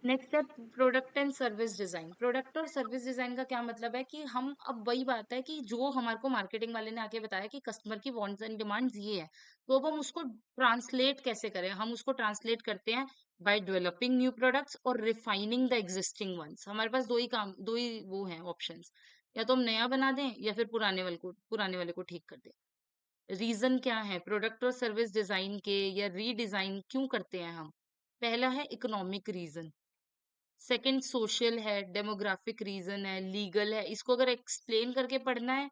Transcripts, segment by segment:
Next है product and service design. Product और service design का क्या मतलब है कि हम, अब वही बात है कि जो हमारे को मार्केटिंग वाले ने आके बताया कि कस्टमर की वांट्स एंड डिमांड्स ये है, तो अब हम उसको ट्रांसलेट कैसे करें? हम उसको ट्रांसलेट करते हैं बाय डेवलपिंग न्यू प्रोडक्ट्स और रिफाइनिंग द एग्जिस्टिंग वंस। हमारे पास दो ही वो हैं ऑप्शंस, या तो हम नया बना दें या फिर पुराने वाले को ठीक कर दें। रीजन क्या है प्रोडक्ट और सर्विस डिजाइन के या रीडिजाइन क्यों करते हैं हम? पहला है इकोनॉमिक रीजन, सेकंड सोशल है, डेमोग्राफिक रीजन है, लीगल है। इसको अगर एक्सप्लेन करके पढ़ना है,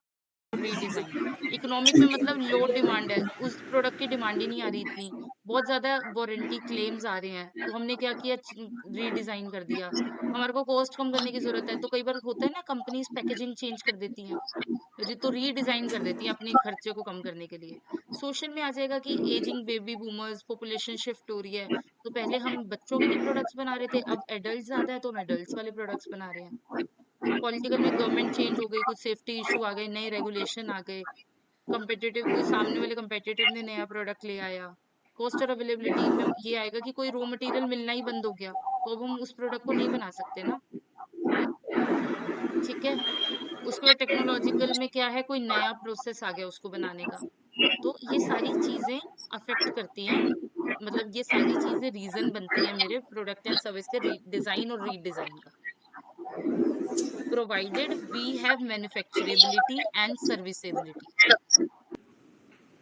रीडिजाइन। इकोनॉमिक में मतलब लो डिमांड है, उस प्रोडक्ट की डिमांड ही नहीं आ रही इतनी, बहुत ज्यादा वारंटी क्लेम्स आ रहे हैं, तो हमने क्या किया, रीडिजाइन कर दिया। हमारे को कॉस्ट कम करने की जरूरत है, तो कई बार होता है ना, कंपनीज पैकेजिंग चेंज कर देती हैं, तो रीडिजाइन कर देती है अपने खर्चे को कम करने के लिए। सोशल में आ जाएगा कि ageing baby boomers, population shift हो रही है, तो पहले हम बच्चों के लिए प्रोडक्ट्स बना रहे थे, अब एडल्ट ज्यादा है तो हम एडल्ट्स वाले प्रोडक्ट्स बना रहे हैं। पॉलिटिकल में गवर्नमेंट चेंज हो गई, कुछ सेफ्टी इशू आ गए, नए रेगुलेशन आ गए, कंपेटिटिव सामने वाले कंपेटिटिव ने नया प्रोडक्ट ले आया। कॉस्ट और अवेलेबिलिटी में ये आएगा कि कोई रॉ मटेरियल मिलना ही बंद हो गया, तो अब हम उस प्रोडक्ट को नहीं बना सकते ना। ठीक है। उसके बाद टेक्नोलॉजिकल में क्या है, कोई नया प्रोसेस आ गया उसको बनाने का। तो ये सारी चीजें अफेक्ट करती हैं, मतलब ये सारी चीजें रीजन बनती हैं मेरे प्रोडक्ट एंड सर्विस के डिजाइन और रीडिजाइन का। Provided we have manufacturability and serviceability.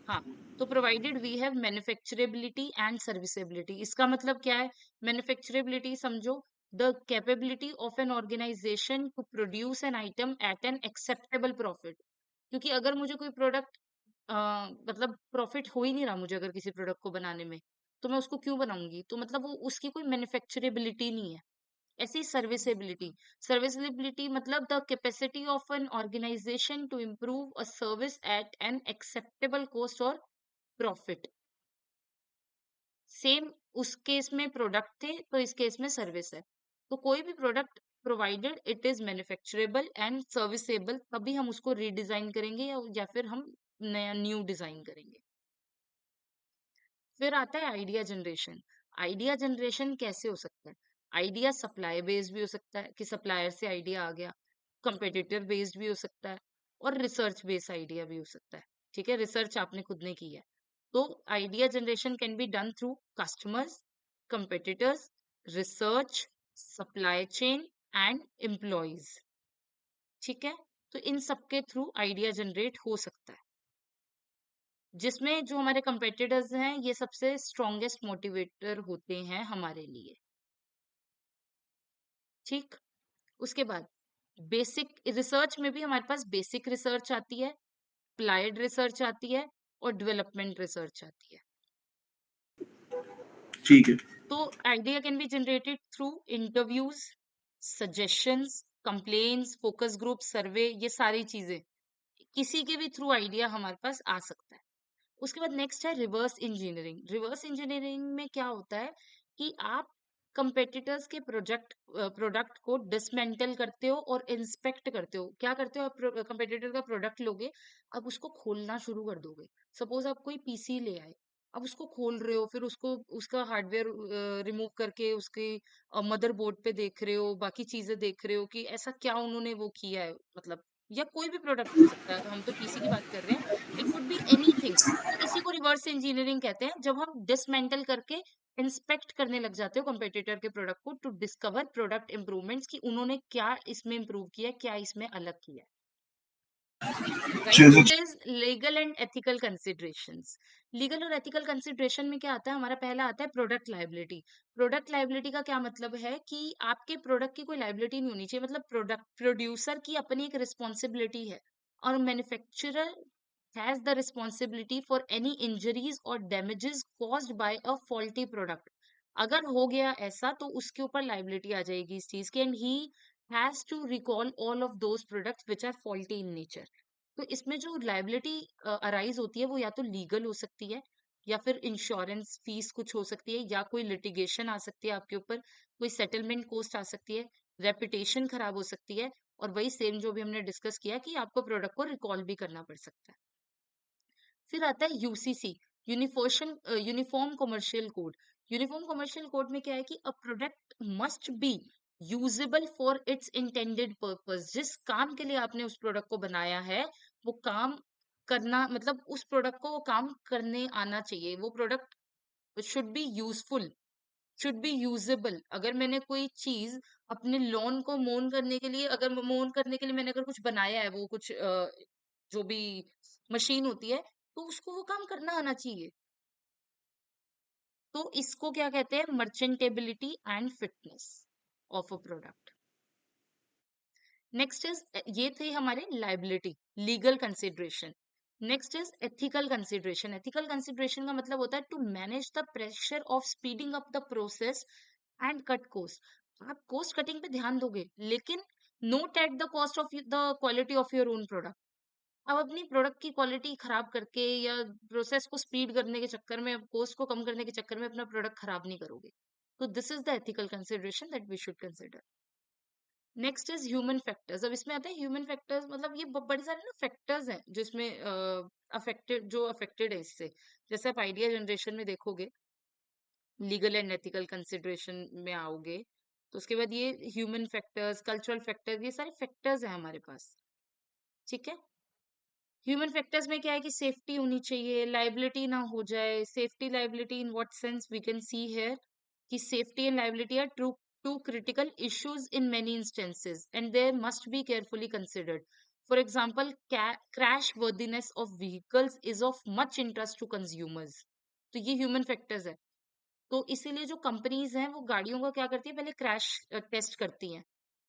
हाँ, तो provided we have manufacturability and serviceability, इसका मतलब क्या है? मैन्युफैक्चरेबिलिटी समझो, the capability of an organisation to produce an item at an acceptable profit. क्योंकि अगर मुझे कोई प्रोडक्ट मतलब प्रॉफिट हो ही नहीं रहा मुझे अगर किसी प्रोडक्ट को बनाने में, तो मैं उसको क्यों बनाऊंगी? तो मतलब वो उसकी कोई मैन्युफैक्चरेबिलिटी नहीं है। ऐसी सर्विसेबिलिटी, सर्विसेबिलिटी मतलब the capacity of an organisation to improve a service at an acceptable cost और प्रॉफिट। सेम उस केस में प्रोडक्ट थे, तो इस केस में सर्विस है। तो कोई भी product provided it is manufacturable and serviceable, तभी हम उसको रीडिजाइन करेंगे या फिर हम नया न्यू डिजाइन करेंगे। फिर आता है आइडिया जनरेशन। आइडिया जनरेशन कैसे हो सकता है? आइडिया सप्लाई बेस्ड भी हो सकता है कि सप्लायर से आइडिया आ गया, कंपेटिटर बेस्ड भी हो सकता है, और रिसर्च बेस्ड आइडिया भी हो सकता है। ठीक है, रिसर्च आपने खुद ने की है। तो idea generation can be done through customers, competitors, research, supply chain and employees. ठीक है, तो इन सबके थ्रू आइडिया जनरेट हो सकता है, जिसमें जो हमारे कंपेटिटर्स हैं ये सबसे स्ट्रॉन्गेस्ट मोटिवेटर होते हैं हमारे लिए। ठीक। उसके बाद बेसिक रिसर्च में भी हमारे पास बेसिक रिसर्च आती है, अप्लाइड रिसर्च आती है, और डेवलपमेंट रिसर्च आती है। ठीक है। तो idea can be generated through interviews, suggestions, complaints, focus group, survey, ये सारी चीजें किसी के भी थ्रू आइडिया हमारे पास आ सकता है। उसके बाद नेक्स्ट है रिवर्स इंजीनियरिंग। रिवर्स इंजीनियरिंग में क्या होता है कि आप कंपेटिटर्स के प्रोडक्ट को डिसमेंटल करते हो और इंस्पेक्ट करते हो। क्या करते हो? आप कंपेटिटर का प्रोडक्ट लोगे, अब उसको खोलना शुरू कर दोगे। सपोज आप कोई पीसी ले आए, अब उसको खोल रहे हो, फिर उसको उसका हार्डवेयर रिमूव करके उसके मदरबोर्ड पे देख रहे हो, बाकी चीजें देख रहे हो कि ऐसा क्या उन्होंने वो किया है, मतलब, या कोई भी प्रोडक्ट हो सकता है, हम तो पीसी की बात कर रहे हैं, इट कुड बी एनीथिंग। तो इसी को रिवर्स इंजीनियरिंग कहते हैं, जब हम डिसमेंटल करके इंस्पेक्ट करने लग जाते हो कंपेटिटर के प्रोडक्ट को टू डिस्कवर प्रोडक्ट इंप्रूवमेंट्स, कि उन्होंने क्या इसमें इंप्रूव किया है, क्या इसमें अलग किया है। राइट। जैसे next is legal and ethical considerations. Legal और एथिकल कंसिडरेशन में क्या आता है? हमारा पहला आता है प्रोडक्ट लायबिलिटी। प्रोडक्ट लायबिलिटी का क्या मतलब है कि आपके प्रोडक्ट की कोई लायबिलिटी नहीं होनी चाहिए, मतलब प्रोडक्ट प्रोड्यूसर की अपनी एक रिस्पॉन्सिबिलिटी है, और manufacturer has the responsibility for any injuries और damages caused by a faulty product. अगर हो गया ऐसा तो उसके ऊपर लायबिलिटी आ जाएगी इस चीज की, and he has to recall all of those products which are faulty in nature. तो इसमें जो लायबिलिटी अराइज होती है वो या तो लीगल हो सकती है, या फिर इंश्योरेंस फीस कुछ हो सकती है, या कोई लिटिगेशन आ सकती है आपके ऊपर, कोई सेटलमेंट कॉस्ट आ सकती है, रेपुटेशन खराब हो सकती है, और वही सेम जो भी हमने डिस्कस किया कि आपको प्रोडक्ट को रिकॉल भी करना पड़ सकता है। फिर आता है UCC, uniform commercial code. Uniform commercial code में क्या है कि a product must be usable for its intended purpose. जिस काम के लिए आपने उस प्रोडक्ट को बनाया है, वो काम करना मतलब उस प्रोडक्ट को वो काम करने आना चाहिए। वो product should be useful, should be usable. अगर मैंने कोई चीज अपने लॉन को मोन करने के लिए, अगर मोन करने के लिए मैंने अगर कुछ बनाया है, वो कुछ जो भी मशीन होती है, तो उसको वो काम करना आना चाहिए। तो इसको क्या कहते हैं? Merchantability and fitness of a product. Next is, ये थे हमारे liability, legal consideration. Next is ethical consideration. Ethical consideration का मतलब होता है to manage the pressure of speeding up the process and cut cost. आप कॉस्ट कटिंग पे ध्यान दोगे, लेकिन not at the cost of the quality of your own product. आप अपनी प्रोडक्ट की क्वालिटी खराब करके या प्रोसेस को स्पीड करने के चक्कर में, कॉस्ट को कम करने के चक्कर में अपना प्रोडक्ट खराब नहीं करोगे। तो this is the ethical consideration that we should consider. Next is human factors. अब इसमें आता है ह्यूमन फैक्टर्स, मतलब ये बड़े सारे ना फैक्टर्स हैं जो इसमें अफेक्टेड है इससे। जैसे आप आइडिया जनरेशन में देखोगे, लीगल एंड एथिकल कंसिडरेशन में आओगे, तो उसके बाद ये ह्यूमन फैक्टर्स, कल्चरल फैक्टर्स, ये सारे फैक्टर्स हैं हमारे पास। ठीक है। ह्यूमन फैक्टर्स में क्या है कि सेफ्टी होनी चाहिए, लाइबिलिटी ना हो जाए। Safety liability in what sense we can see here कि safety and liability are two critical issues in many instances and they must be carefully considered. For example, crash worthiness of vehicles is of much interest to consumers. तो ये human factors है। तो इसीलिए जो companies हैं वो गाड़ियों का क्या करती है, पहले क्रैश टेस्ट करती हैं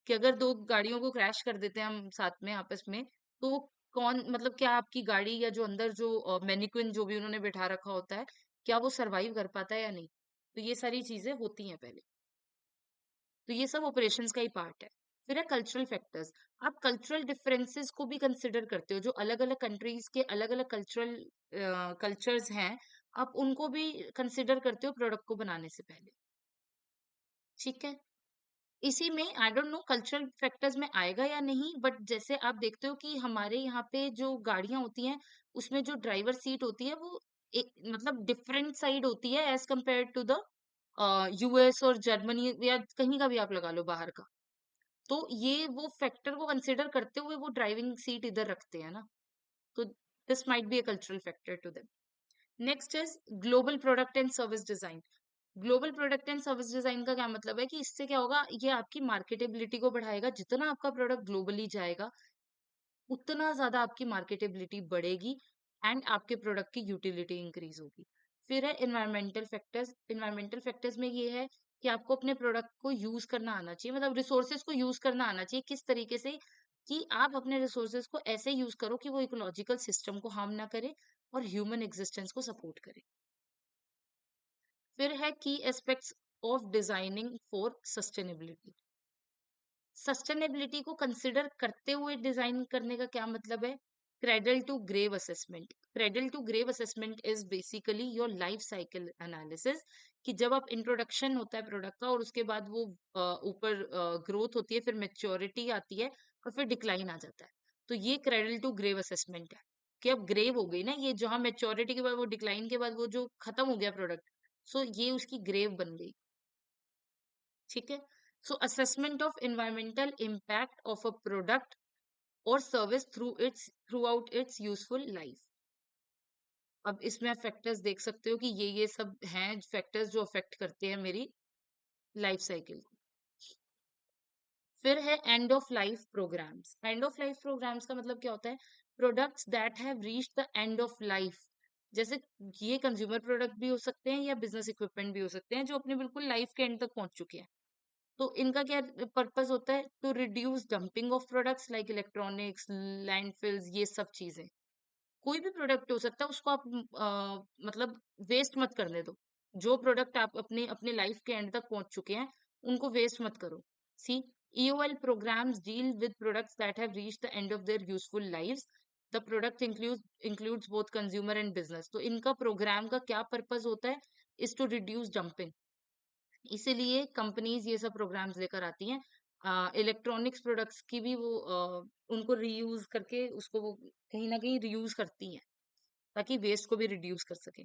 कि अगर दो गाड़ियों को क्रैश कर देते हैं हम साथ में आपस में, तो वो कौन, मतलब क्या आपकी गाड़ी या जो अंदर जो मैनिक्विन जो भी उन्होंने बिठा रखा होता है, क्या वो सरवाइव कर पाता है या नहीं। तो ये सारी चीजें होती हैं पहले। तो ये सब ऑपरेशंस का ही पार्ट है। फिर है कल्चरल फैक्टर्स। आप कल्चरल डिफरेंसेस को भी कंसिडर करते हो, जो अलग अलग कंट्रीज के अलग अलग कल्चरल कल्चर्स हैं, आप उनको भी कंसिडर करते हो प्रोडक्ट को बनाने से पहले। ठीक है। इसी में I don't know cultural factors में आएगा या नहीं, बट जैसे आप देखते हो कि हमारे यहाँ पे जो गाड़ियां होती हैं, उसमें जो ड्राइवर सीट होती है वो एक मतलब डिफरेंट साइड होती है as compare to the US और जर्मनी या कहीं का भी आप लगा लो बाहर का। तो ये वो फैक्टर को कंसिडर करते हुए वो ड्राइविंग सीट इधर रखते हैं ना। तो this might be a cultural factor to them. Next is global product and service design. Global product and service design का क्या मतलब है कि इससे क्या होगा, ये आपकी मार्केटेबिलिटी को बढ़ाएगा। जितना आपका प्रोडक्ट ग्लोबली जाएगा, उतना ज्यादा आपकी मार्केटेबिलिटी बढ़ेगी एंड आपके प्रोडक्ट की यूटिलिटी इंक्रीज होगी। फिर है इन्वायरमेंटल फैक्टर्स। इन्वायरमेंटल फैक्टर्स में ये है कि आपको अपने प्रोडक्ट को यूज करना आना चाहिए, मतलब रिसोर्सेज को यूज करना आना चाहिए। किस तरीके से? कि आप अपने रिसोर्सेज को ऐसे यूज करो कि वो इकोलॉजिकल सिस्टम को हार्म ना करे और ह्यूमन एग्जिस्टेंस को सपोर्ट करे। फिर है की aspects of designing for sustainability. Sustainability को कंसिडर करते हुए डिजाइन करने का क्या मतलब है? Cradle to grave assessment. Cradle to grave assessment is basically your life cycle analysis. कि जब आप इंट्रोडक्शन होता है प्रोडक्ट का और उसके बाद वो ऊपर ग्रोथ होती है, फिर मेच्योरिटी आती है और फिर डिक्लाइन आ जाता है। तो ये क्रेडल टू ग्रेव असेसमेंट है कि अब ग्रेव हो गई ना ये, जहां मेच्योरिटी के बाद वो डिक्लाइन के बाद वो जो खत्म हो गया प्रोडक्ट, सो ये उसकी ग्रेव बन गई। ठीक है। So assessment of environmental impact of a product और service throughout its useful life. अब इसमें आप फैक्टर्स देख सकते हो कि ये सब हैं फैक्टर्स जो अफेक्ट करते हैं मेरी लाइफ साइकिल को। फिर है end of life programs. End of life programs का मतलब क्या होता है? Products that have reached the end of life. जैसे ये कंज्यूमर प्रोडक्ट भी हो सकते हैं या बिजनेस इक्विपमेंट भी हो सकते हैं, जो अपने बिल्कुल लाइफ के एंड तक पहुंच चुके हैं। तो इनका क्या पर्पस होता है? To reduce dumping of products like electronics, landfills, ये सब चीजें। कोई भी प्रोडक्ट हो सकता है, उसको आप मतलब वेस्ट मत करने दो। जो प्रोडक्ट आप अपने अपने लाइफ के एंड तक पहुंच चुके हैं, उनको वेस्ट मत करो। सी, EOL programs deal with products that have reached the end of their useful lives. The product includes both consumer and business. तो इनका प्रोग्राम का क्या पर्पस होता है? Is to reduce dumping. इसीलिए कंपनीज ये सब प्रोग्राम्स लेकर आती हैं। इलेक्ट्रॉनिक्स प्रोडक्ट्स की भी वो उनको रीयूज करके उसको वो कहीं ना कहीं रीयूज करती हैं, ताकि वेस्ट को भी रिड्यूस कर सके।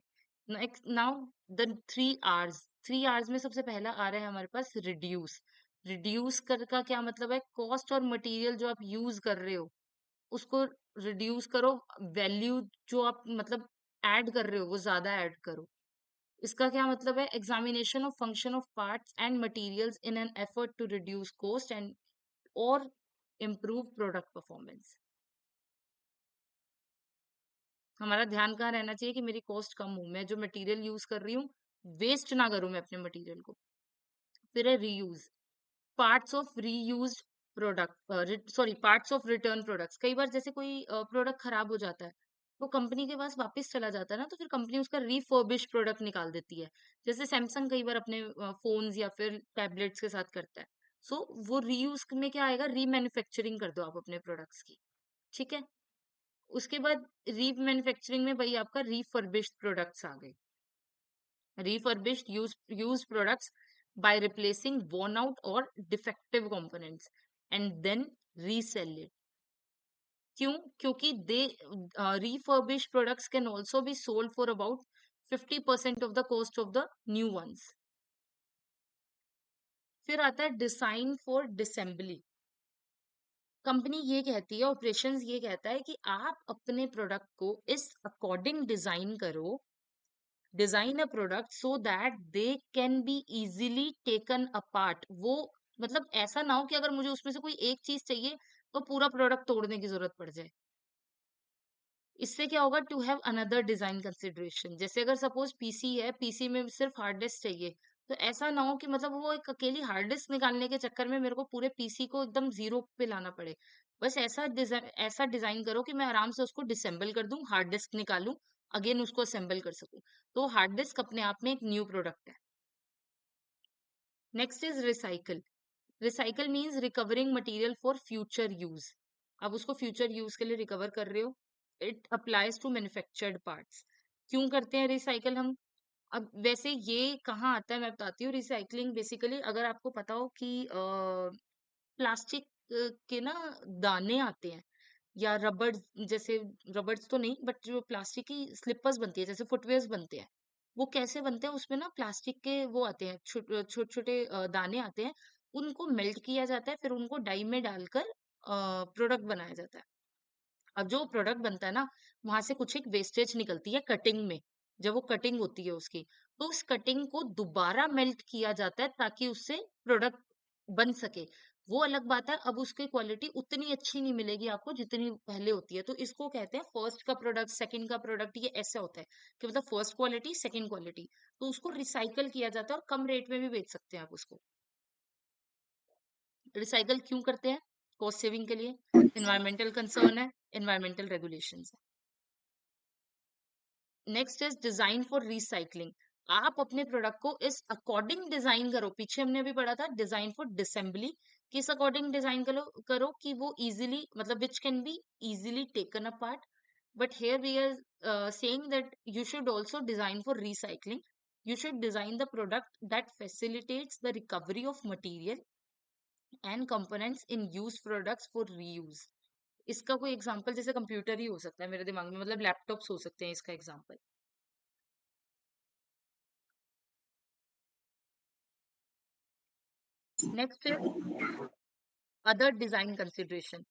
Next now the 3 Rs। 3 Rs में सबसे पहला आ रहा है हमारे पास रिड्यूस। रिड्यूस कर का क्या मतलब है? कॉस्ट और मटेरियल जो आप यूज कर रहे हो उसको रिड्यूस करो, वैल्यू जो आप मतलब ऐड कर रहे हो वो ज्यादा ऐड करो। इसका क्या मतलब है? Examination of function of parts and materials in an effort to reduce cost and और इम्प्रूव प्रोडक्ट परफॉर्मेंस। हमारा ध्यान कहाँ रहना चाहिए कि मेरी कॉस्ट कम हो, मैं जो मटेरियल यूज कर रही हूँ वेस्ट ना करूं मैं अपने मटेरियल को। फिर है reuse. Parts of reuse product, sorry parts of return products. कई बार जैसे कोई प्रोडक्ट खराब हो जाता है तो कंपनी के पास वापस चला जाता है ना, तो फिर कंपनी उसका रिफर्बिश प्रोडक्ट निकाल देती है। जैसे सैमसंग कई बार अपने फोन्स या फिर टैबलेट्स के साथ करता है। सो वो रीयूज में क्या आएगा? रीमैन्युफैक्चरिंग कर दो आप अपने प्रोडक्ट्स की। ठीक है। उसके बाद रीमैन्युफैक्चरिंग में वही आपका रिफर्बिश्ड प्रोडक्ट्स आ गए। refurbished used products by replacing worn out or defective components and then resell it। क्यों? क्योंकि दे refurbished products can also be sold for about 50% of the cost of the new ones। फिर आता है design for disassembly. Company ये कहती है, operations ये कहता है कि आप अपने प्रोडक्ट को इस अकॉर्डिंग डिजाइन करो, design a product so that they can be easily taken apart. वो मतलब ऐसा ना हो कि अगर मुझे उसमें से कोई एक चीज चाहिए तो पूरा प्रोडक्ट तोड़ने की जरूरत पड़ जाए। इससे क्या होगा? To have another design consideration. जैसे अगर सपोज पीसी है, पीसी में सिर्फ हार्ड डिस्क चाहिए, तो ऐसा ना हो कि मतलब वो एक अकेली हार्ड डिस्क निकालने के चक्कर में मेरे को पूरे पीसी को एकदम जीरो पे लाना पड़े। बस ऐसा डिजाइन करो कि मैं आराम से उसको डिसेंबल कर दूं, हार्ड डिस्क निकालूं, अगेन उसको असेंबल कर सकूं। तो हार्ड डिस्क अपने आप में एक न्यू प्रोडक्ट है। Next is recycle. Recycle means recovering material for future use. अब उसको फ्यूचर यूज के लिए रिकवर कर रहे हो। It applies to manufactured parts. क्यों करते हैं रिसाइकल हम? अब वैसे ये कहाँ आता है मैं बताती हूँ। रिसाइकलिंग बेसिकली अगर आपको पता हो कि प्लास्टिक के ना दाने आते हैं या रबड़, जैसे रबर्स तो नहीं बट जो प्लास्टिक की स्लिपर्स बनती है, जैसे फुटवेयर्स बनते हैं, वो कैसे बनते हैं? उसमें ना प्लास्टिक के वो आते हैं, छोटे छोटे दाने आते हैं, उनको मेल्ट किया जाता है, फिर उनको डाई में डालकर प्रोडक्ट बनाया जाता है। अब जो प्रोडक्ट बनता है ना, वहां से कुछ एक वेस्टेज निकलती है कटिंग में। जब वो कटिंग होती है उसकी, तो उस कटिंग को दोबारा मेल्ट किया जाता है ताकि उससे प्रोडक्ट बन सके। वो अलग बात है, अब उसकी क्वालिटी उतनी अच्छी नहीं मिलेगी आपको जितनी पहले होती है। तो इसको कहते हैं फर्स्ट का प्रोडक्ट, सेकंड का प्रोडक्ट। ये ऐसा होता है कि मतलब फर्स्ट क्वालिटी, सेकंड क्वालिटी। तो उसको रिसाइकल किया जाता है और कम रेट में भी बेच सकते हैं आप उसको। रिसाइकल क्यों करते हैं? कॉस्ट सेविंग के लिए, इन्वायरमेंटल कंसर्न है, इन्वायरमेंटल रेगुलेशंस है। Next is design for recycling. आप अपने प्रोडक्ट को इस अकॉर्डिंग डिजाइन करो। पीछे हमने अभी पढ़ा था डिजाइन फॉर डिसेंबली, किस अकॉर्डिंग डिजाइन करो कि वो इजीली मतलब which can be easily taken a part. But here we are saying that you should also design for recycling. you should design the product that facilitates the recovery of material and components in used products for reuse। इसका कोई example जैसे computer ही हो सकता है मेरे दिमाग में, मतलब लैपटॉप्स हो सकते हैं इसका एग्जांपल। नेक्स्ट है अदर डिजाइन कंसिडरेशन।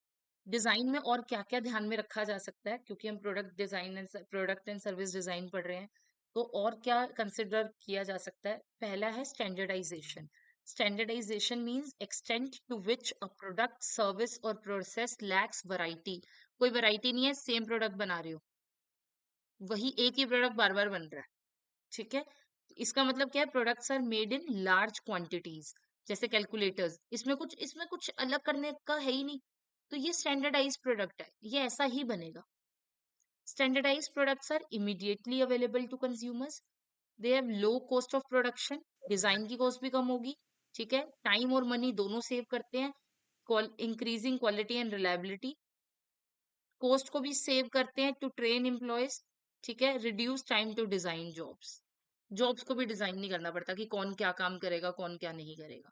डिजाइन में और क्या क्या ध्यान में रखा जा सकता है, क्योंकि हम प्रोडक्ट एंड सर्विस डिजाइन पढ़ रहे हैं। तो और क्या कंसिडर किया जा सकता है? पहला है standardisation. Standardisation means extent to which a product, service और प्रोसेस लैक्स वैरायटी। कोई वैरायटी नहीं है, सेम प्रोडक्ट बना रहे हो, वही एक ही प्रोडक्ट बार बार बन रहा है। ठीक है। इसका मतलब क्या है? Products are made in large quantities. जैसे कैलकुलेटर्स, इसमें कुछ अलग करने का है ही नहीं। तो ये स्टैंडर्डाइज प्रोडक्ट है, ये ऐसा ही बनेगा। Standardised products are immediately available to consumers. They have low cost of production. Design की कॉस्ट भी कम होगी। ठीक है। टाइम और मनी दोनों सेव करते हैं। Increasing quality and reliability. Cost को भी सेव करते हैं टू ट्रेन एम्प्लॉयज। ठीक है। Reduce time to design jobs. Jobs को भी डिजाइन नहीं करना पड़ता कि कौन क्या काम करेगा, कौन क्या नहीं करेगा।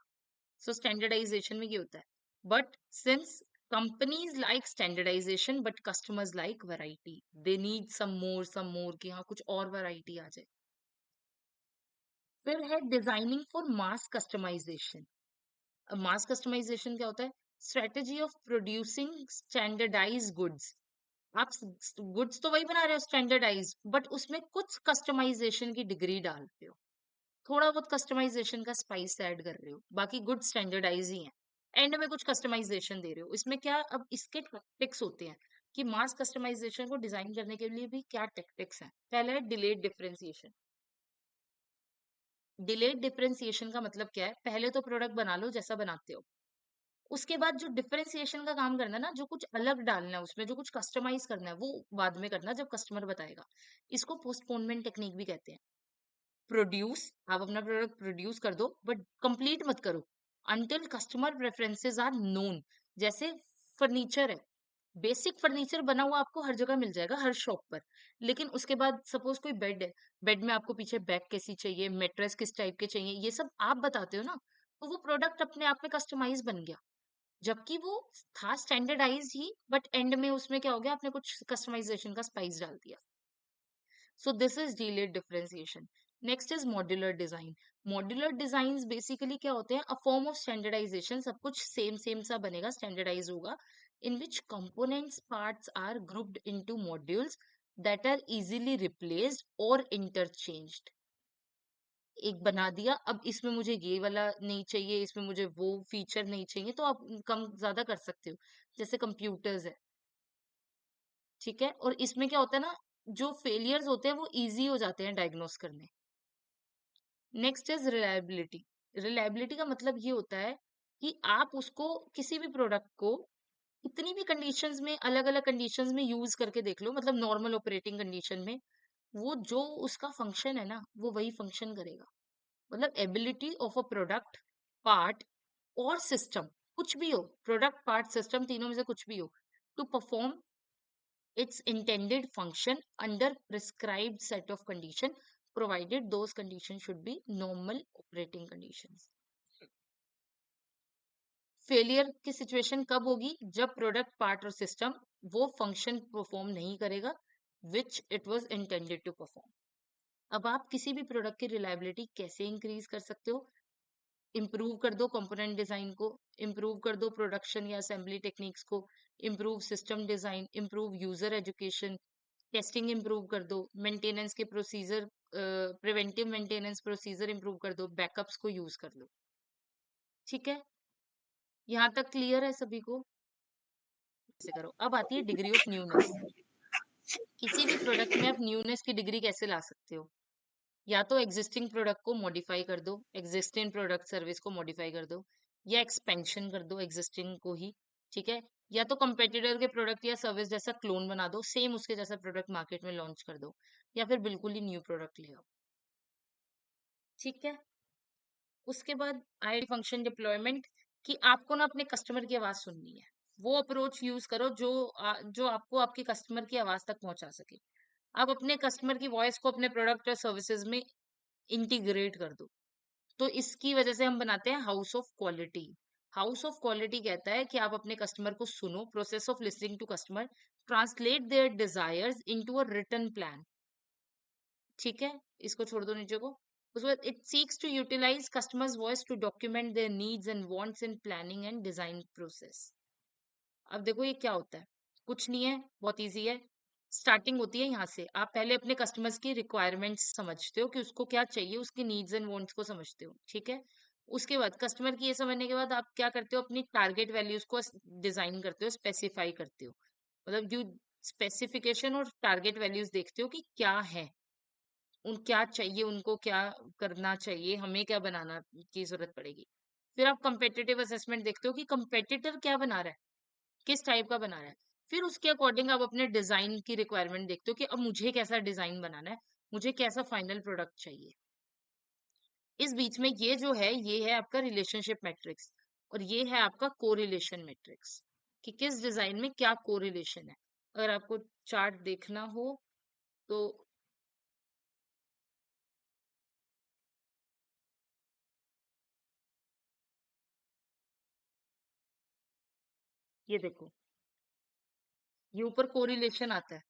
सो स्टैंडर्डाइजेशन में ये होता है। But since companies like standardisation but customers like variety, they need some more कि हाँ कुछ और वैरायटी आ जाए। फिर है designing for mass customisation. Mass customisation क्या होता है? Strategy of producing standardise goods. आप गुड्स तो वही बना रहे हो स्टैंडर्डाइज, बट उसमें कुछ कस्टमाइजेशन की डिग्री डालते हो, थोड़ा बहुत कस्टमाइजेशन का स्पाइस ऐड कर रहे हो, बाकी गुड स्टैंडर्डाइज ही है। एंड में कुछ कस्टमाइजेशन दे रहे हो। इसमें क्या, अब इसके टैक्टिक्स होते हैं कि मास कस्टमाइजेशन को डिजाइन करने के लिए भी क्या टैक्टिक्स हैं। पहला है डिलेड डिफरेंशिएशन। डिलेड डिफरेंशिएशन का मतलब क्या है? पहले तो प्रोडक्ट बना लो जैसा बनाते हो, उसके बाद जो डिफरेंशिएशन का काम करना है ना, जो कुछ अलग डालना है उसमें, जो कुछ कस्टमाइज करना है, वो बाद में करना जब कस्टमर बताएगा। इसको पोस्टपोनमेंट टेक्निक भी कहते हैं। प्रोड्यूस, आप अपना प्रोडक्ट प्रोड्यूस कर दो बट कंप्लीट मत करो until customer preferences are known. जैसे फर्नीचर है, बेसिक फर्नीचर बना हुआ आपको हर जगह मिल जाएगा, हर शॉप पर। लेकिन उसके बाद सपोज कोई बेड है, बेड में आपको पीछे बैक कैसी चाहिए, मेट्रेस किस टाइप के चाहिए, ये सब आप बताते हो ना, तो वो प्रोडक्ट अपने आप में कस्टमाइज बन गया। जबकि वो था स्टैंडर्डाइज ही, बट एंड में उसमें क्या हो गया, आपने कुछ कस्टमाइजेशन का स्पाइस डाल दिया। So this is delayed differentiation. Next is modular design. Modular designs basically क्या होते हैं? A form of standardization. सब कुछ सेम सा बनेगा, standardize होगा, in which components parts are grouped into modules that are easily replaced or interchanged. एक बना दिया, अब इसमें मुझे ये वाला नहीं चाहिए, इसमें मुझे वो फीचर नहीं चाहिए, तो आप कम ज्यादा कर सकते हो। जैसे कंप्यूटर्स है, ठीक है, और इसमें क्या होता है ना, जो फेलियर्स होते हैं वो इजी हो जाते हैं डायग्नोस करने। Next is reliability. रिलायबिलिटी का मतलब ये होता है कि आप उसको, किसी भी प्रोडक्ट को कितनी भी कंडीशंस में, अलग अलग कंडीशंस में यूज करके देख लो, मतलब नॉर्मल ऑपरेटिंग कंडीशन में, वो जो उसका फंक्शन है ना, वो वही फंक्शन करेगा। मतलब ability of a product, part और सिस्टम, कुछ भी हो, प्रोडक्ट पार्ट सिस्टम तीनों में से कुछ भी हो, to perform its intended function under prescribed set of condition, provided those conditions should be normal operating conditions. Failure की सिचुएशन कब होगी? जब प्रोडक्ट पार्ट और सिस्टम वो फंक्शन परफॉर्म नहीं करेगा which it was intended to perform. अब आप किसी भी प्रोडक्ट की रिलायबिलिटी कैसे इंक्रीज कर सकते हो? इम्प्रूव कर दो कंपोनेंट डिजाइन को, इम्प्रूव कर दो प्रोडक्शन या असेंबली टेक्निक्स को, improve system design, improve user education, testing improve कर दो, मेंटेनेंस के procedure, preventive maintenance procedure improve कर दो, बैकअप्स को यूज कर लो। ठीक है, यहाँ तक क्लियर है सभी को? ऐसे करो। अब आती है डिग्री ऑफ न्यूनेस। किसी भी प्रोडक्ट में आप न्यूनेस की डिग्री कैसे ला सकते हो? या तो एग्जिस्टिंग प्रोडक्ट को मॉडिफाई कर दो, एग्जिस्टिंग प्रोडक्ट सर्विस को मॉडिफाई कर दो, या एक्सपेंशन कर दो एग्जिस्टिंग को ही, ठीक है, या तो कंपेटिटर के प्रोडक्ट या सर्विस जैसा क्लोन बना दो, सेम उसके जैसा प्रोडक्ट मार्केट में लॉन्च कर दो, या फिर बिल्कुल ही न्यू प्रोडक्ट ले आओ। ठीक है, उसके बाद आईडी फंक्शन डिप्लॉयमेंट, कि आपको ना अपने कस्टमर की आवाज सुननी है। वो अप्रोच यूज करो जो जो आपको आपके कस्टमर की आवाज तक पहुंचा सके। आप अपने कस्टमर की वॉइस को अपने प्रोडक्ट और सर्विसेज में इंटीग्रेट कर दो। तो इसकी वजह से हम बनाते हैं house of quality. House of quality कहता है कि आप अपने कस्टमर को सुनो, process of listening to customer, translate their desires into a written plan. ठीक है, इसको छोड़ दो नीचे को। उसके बाद it seeks to utilise customers voice to document their needs and wants in planning and design process. अब देखो ये क्या होता है, कुछ नहीं है, बहुत इजी है। स्टार्टिंग होती है यहाँ से, आप पहले अपने कस्टमर्स की रिक्वायरमेंट्स समझते हो कि उसको क्या चाहिए, उसकी नीड्स एंड वांट्स को समझते हो, ठीक है। उसके बाद कस्टमर की ये समझने के बाद आप क्या करते हो, अपनी टारगेट वैल्यूज को डिजाइन करते हो, स्पेसिफाई करते हो। मतलब यू स्पेसिफिकेशन और टारगेट वैल्यूज देखते हो कि क्या है, उन क्या चाहिए, उनको क्या करना चाहिए, हमें क्या बनाना की जरूरत पड़ेगी। फिर आप कंपेटिटिव असेसमेंट देखते हो कि कंपेटिटर क्या बना रहा है, किस टाइप का बना रहा है। फिर उसके अकॉर्डिंग आप अपने डिजाइन की रिक्वायरमेंट देखते हो कि अब मुझे कैसा डिजाइन बनाना है, मुझे कैसा फाइनल प्रोडक्ट चाहिए। इस बीच में ये जो है, ये है आपका रिलेशनशिप मैट्रिक्स, और ये है आपका कोरिलेशन मैट्रिक्स, कि किस डिजाइन में क्या कोरिलेशन है। अगर आपको चार्ट देखना हो तो ये देखो, ये ऊपर कोरिलेशन आता है,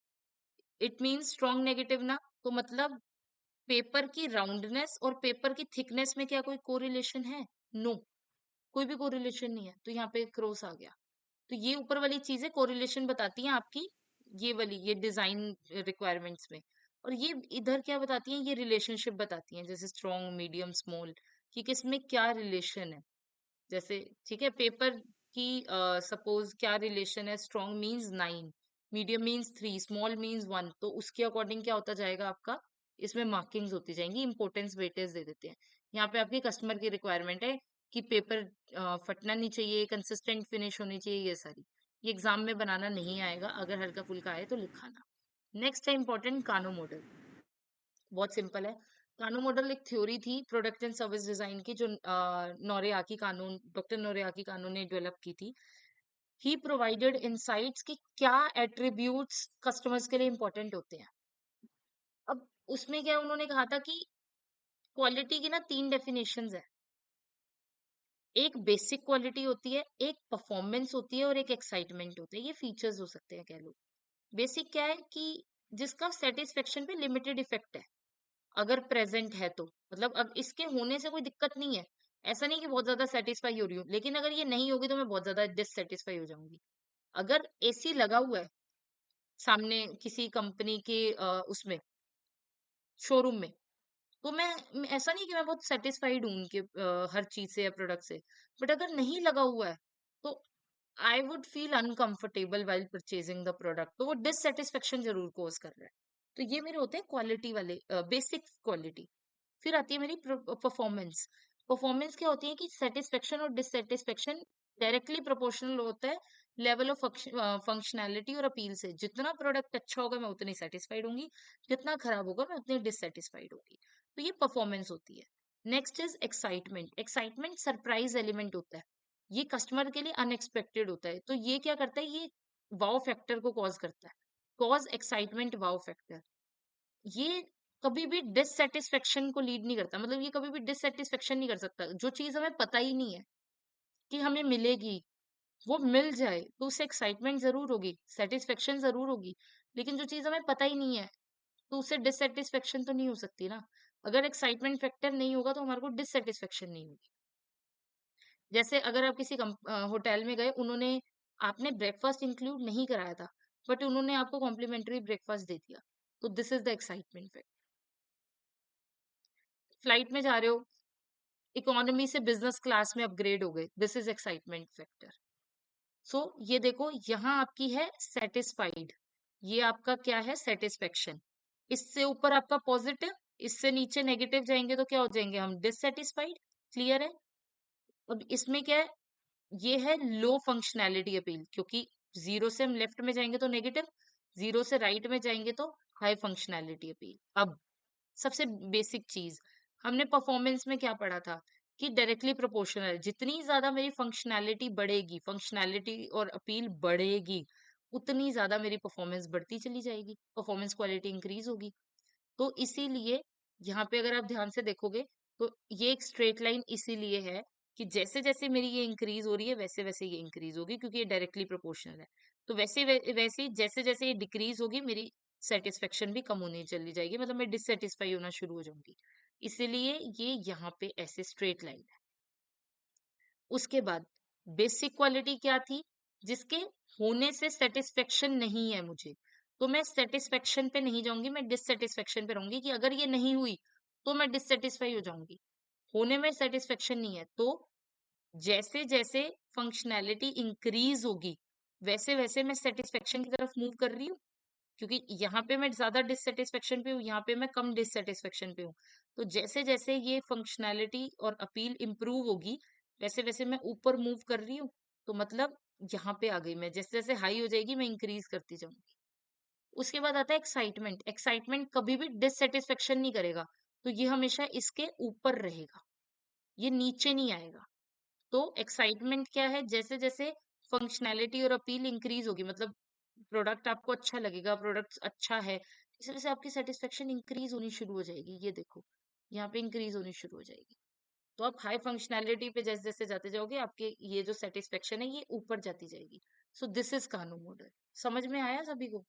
इट मीन्स स्ट्रॉन्ग नेगेटिव ना, तो मतलब पेपर की राउंडनेस और पेपर की थिकनेस में क्या कोई कोरिलेशन है? नो, कोई भी कोरिलेशन नहीं है, तो यहाँ पे क्रॉस आ गया। तो ये ऊपर वाली चीजें कोरिलेशन बताती हैं आपकी, ये वाली ये डिजाइन रिक्वायरमेंट्स में। और ये इधर क्या बताती हैं, ये रिलेशनशिप बताती हैं, जैसे स्ट्रॉन्ग, मीडियम, स्मॉल, कि किसमें क्या रिलेशन है। जैसे ठीक है, पेपर की सपोज क्या रिलेशन है, strong means 9, medium means 3, small means 1, तो उसके अकॉर्डिंग क्या होता जाएगा आपका, इसमें मार्किंग्स होती जाएंगी, इंपॉर्टेंस वेटेज दे देते हैं। यहाँ पे आपकी कस्टमर की रिक्वायरमेंट है कि पेपर फटना नहीं चाहिए, कंसिस्टेंट फिनिश होनी चाहिए, ये सारी। ये एग्जाम में बनाना नहीं आएगा, अगर हल्का फुल्का आए तो लिखाना। नेक्स्ट है इंपॉर्टेंट कानो मॉडल। बहुत सिंपल है। कानो मॉडल एक थ्योरी थी प्रोडक्ट एंड सर्विस डिजाइन की, जो नोरियाकी कानून, डॉक्टर नोरियाकी कानून ने डेवलप की थी। ही प्रोवाइडेड इनसाइट्स कि क्या एट्रीब्यूट्स कस्टमर्स के लिए इंपॉर्टेंट होते हैं। अब उसमें क्या उन्होंने कहा था कि क्वालिटी की ना 3 डेफिनेशंस है। एक बेसिक क्वालिटी होती है, एक परफॉर्मेंस होती है, और एक एक्साइटमेंट होती है। ये फीचर्स हो सकते हैं कह लो। बेसिक क्या है कि जिसका सेटिस्फेक्शन पे लिमिटेड इफेक्ट है, अगर प्रेजेंट है तो, मतलब अब इसके होने से कोई दिक्कत नहीं है। ऐसा नहीं कि बहुत ज्यादा सेटिस्फाई हो रही हूँ, लेकिन अगर ये नहीं होगी तो मैं बहुत ज्यादा डिससेटिस्फाई हो जाऊंगी। अगर एसी लगा हुआ है सामने किसी कंपनी के उसमें शोरूम में, तो ऐसा नहीं कि मैं बहुत सेटिस्फाइड हूँ उनके हर चीज से या प्रोडक्ट से। बट अगर नहीं लगा हुआ है तो I would feel uncomfortable while purchasing the product, तो वो डिससेटिस्फेक्शन जरूर कोज कर रहा है। तो ये मेरे होते हैं क्वालिटी वाले, बेसिक क्वालिटी। फिर आती है मेरी परफॉर्मेंस। परफॉर्मेंस क्या होती है कि सेटिस्फेक्शन और डिससेटिस्फेक्शन डायरेक्टली प्रोपोर्शनल होता है लेवल ऑफ फंक्शनैलिटी और अपील से। जितना प्रोडक्ट अच्छा होगा मैं उतनी सेटिस्फाइड होंगी, जितना खराब होगा मैं उतनी डिससेटिस्फाइड होगी। तो ये परफॉर्मेंस होती है। Next is excitement. Excitement surprise element होता है, ये कस्टमर के लिए अनएक्सपेक्टेड होता है। तो ये क्या करता है, ये वाओ फैक्टर को कॉज करता है। Cause excitement wow factor. ये कभी भी डिससेटिस्फेक्शन को लीड नहीं करता, मतलब ये कभी भी डिससेटिस्फेक्शन नहीं कर सकता। जो चीज हमें पता ही नहीं है कि हमें मिलेगी, वो मिल जाए तो उससे एक्साइटमेंट जरूर होगी, सेटिस्फेक्शन जरूर होगी। लेकिन जो चीज हमें पता ही नहीं है, तो उससे डिससेटिस्फेक्शन तो नहीं हो सकती ना। अगर एक्साइटमेंट फैक्टर नहीं होगा तो हमारे को डिससेटिस्फेक्शन नहीं होगी। जैसे अगर आप किसी होटल में गए, उन्होंने, आपने ब्रेकफास्ट इंक्लूड नहीं कराया था, बट उन्होंने आपको कॉम्प्लीमेंट्री ब्रेकफास्ट दे दिया, तो this is the excitement factor. Flight में जा रहे हो, इकोनॉमी से बिजनेस क्लास में अपग्रेड हो गए, दिस इज एक्साइटमेंट फैक्टर। सो ये देखो, यहाँ आपकी है सेटिस्फाइड, ये आपका क्या है, सेटिस्फेक्शन। इससे ऊपर आपका पॉजिटिव, इससे नीचे नेगेटिव जाएंगे तो क्या हो जाएंगे हम, डिससेटिस्फाइड। क्लियर है। अब इसमें क्या है, ये है लो फंक्शनैलिटी अपील, क्योंकि 0 से हम लेफ्ट में जाएंगे तो नेगेटिव, 0 से राइट में जाएंगे तो हाई फंक्शनैलिटी अपील। अब सबसे बेसिक चीज, हमने परफॉर्मेंस में क्या पढ़ा था कि डायरेक्टली प्रोपोर्शनल, जितनी ज्यादा मेरी फंक्शनैलिटी बढ़ेगी, फंक्शनैलिटी और अपील बढ़ेगी, उतनी ज्यादा मेरी परफॉर्मेंस बढ़ती चली जाएगी, परफॉर्मेंस क्वालिटी इंक्रीज होगी। तो इसीलिए यहाँ पे अगर आप ध्यान से देखोगे, तो ये एक स्ट्रेट लाइन इसीलिए है कि जैसे जैसे मेरी ये इंक्रीज हो रही है, वैसे वैसे ये इंक्रीज होगी, क्योंकि ये डायरेक्टली प्रोपोर्शनल है। तो वैसे जैसे जैसे ये डिक्रीज होगी, मेरी सेटिस्फेक्शन भी कम होनी चली जाएगी, मतलब मैं डिससेटिस्फाई होना शुरू हो जाऊंगी। इसीलिए ये यहाँ पे ऐसे स्ट्रेट लाइन है। उसके बाद बेसिक क्वालिटी क्या थी, जिसके होने से सेटिस्फेक्शन नहीं है मुझे, तो मैं सेटिस्फेक्शन पे नहीं जाऊंगी, मैं डिससेटिस्फेक्शन पे रहूंगी, कि अगर ये नहीं हुई तो मैं डिससेटिस्फाई हो जाऊंगी। होने में सेटिस्फेक्शन नहीं है, तो जैसे जैसे फंक्शनैलिटी इंक्रीज होगी, वैसे वैसे मैं सेटिस्फेक्शन की तरफ मूव कर रही हूँ, क्योंकि यहाँ पे मैं ज्यादा डिससेटिस्फेक्शन पे हूँ, यहाँ पे मैं कम डिससेटिस्फेक्शन पे हूँ। तो जैसे जैसे ये फंक्शनैलिटी और अपील इंप्रूव होगी, वैसे वैसे मैं ऊपर मूव कर रही हूँ। तो मतलब यहाँ पे आ गई मैं, जैसे जैसे हाई हो जाएगी मैं इंक्रीज करती जाऊंगी। उसके बाद आता है एक्साइटमेंट। एक्साइटमेंट कभी भी डिससेटिस्फेक्शन नहीं करेगा, तो ये हमेशा इसके ऊपर रहेगा, ये नीचे नहीं आएगा। तो एक्साइटमेंट क्या है, जैसे जैसे फंक्शनैलिटी और अपील इंक्रीज होगी, मतलब प्रोडक्ट आपको अच्छा लगेगा, प्रोडक्ट अच्छा है, इस वजह से आपकी सेटिस्फेक्शन इंक्रीज होनी शुरू हो जाएगी। ये देखो, यहाँ पे इंक्रीज होनी शुरू हो जाएगी। तो आप हाई फंक्शनैलिटी पे जैसे जैसे जाते जाओगे, आपके ये जो सेटिस्फेक्शन है ये ऊपर जाती जाएगी। So this is Kano model. समझ में आया सभी को?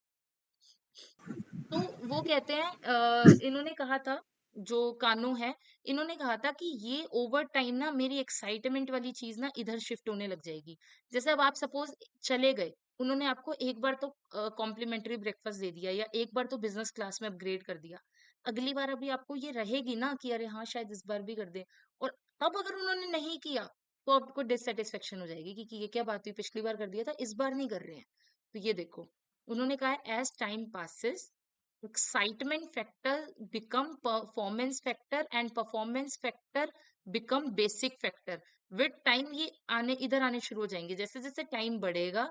तो वो कहते हैं, इन्होंने कहा था जो कानो है, इन्होंने कहा था कि ये ओवर टाइम ना मेरी एक्साइटमेंट वाली चीज ना इधर शिफ्ट होने लग जाएगी। जैसे अब आप सपोज चले गए, उन्होंने आपको एक बार तो कॉम्प्लीमेंट्री ब्रेकफास्ट दे दिया या एक बार तो बिजनेस क्लास में अपग्रेड कर दिया। अगली बार अभी आपको ये रहेगी ना कि अरे हाँ शायद इस बार भी कर दे। और अब अगर उन्होंने नहीं किया तो आपको डिससेटिस्फेक्शन हो जाएगी कि ये क्या बात हुई, पिछली बार कर दिया था, इस बार नहीं कर रहे हैं। तो ये देखो, उन्होंने कहा है as time passes excitement factor become performance factor and performance factor become basic factor। With time ये आने इधर आने शुरू हो जाएंगे, जैसे जैसे टाइम बढ़ेगा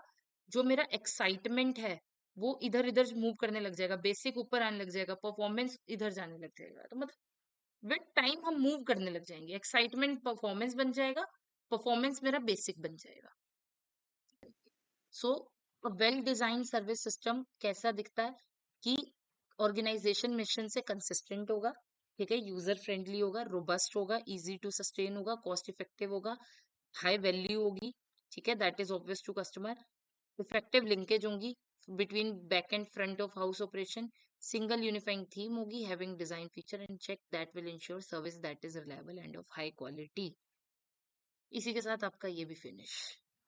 जो मेरा एक्साइटमेंट है वो इधर इधर मूव करने लग जाएगा, बेसिक ऊपर आने लग जाएगा, परफॉर्मेंस इधर जाने लग जाएगा। तो मतलब विद टाइम हम मूव करने लग जाएंगे, एक्साइटमेंट परफॉर्मेंस बन जाएगा, परफॉर्मेंस मेरा बेसिक बन जाएगा। So well design service system कैसा दिखता है कि ऑर्गेनाइजेशन मिशन से कंसिस्टेंट होगा, ठीक है, यूजर फ्रेंडली होगा, रोबस्ट होगा, इजी टू सस्टेन होगा, कॉस्ट इफेक्टिव होगा, हाई वैल्यू होगी, ठीक है, that is obvious to customer, effective linkage होंगी between back and front of house operation, single unifying theme होगी, having design feature and check that will ensure service that is reliable and of high quality. इसी के साथ आपका ये भी finish.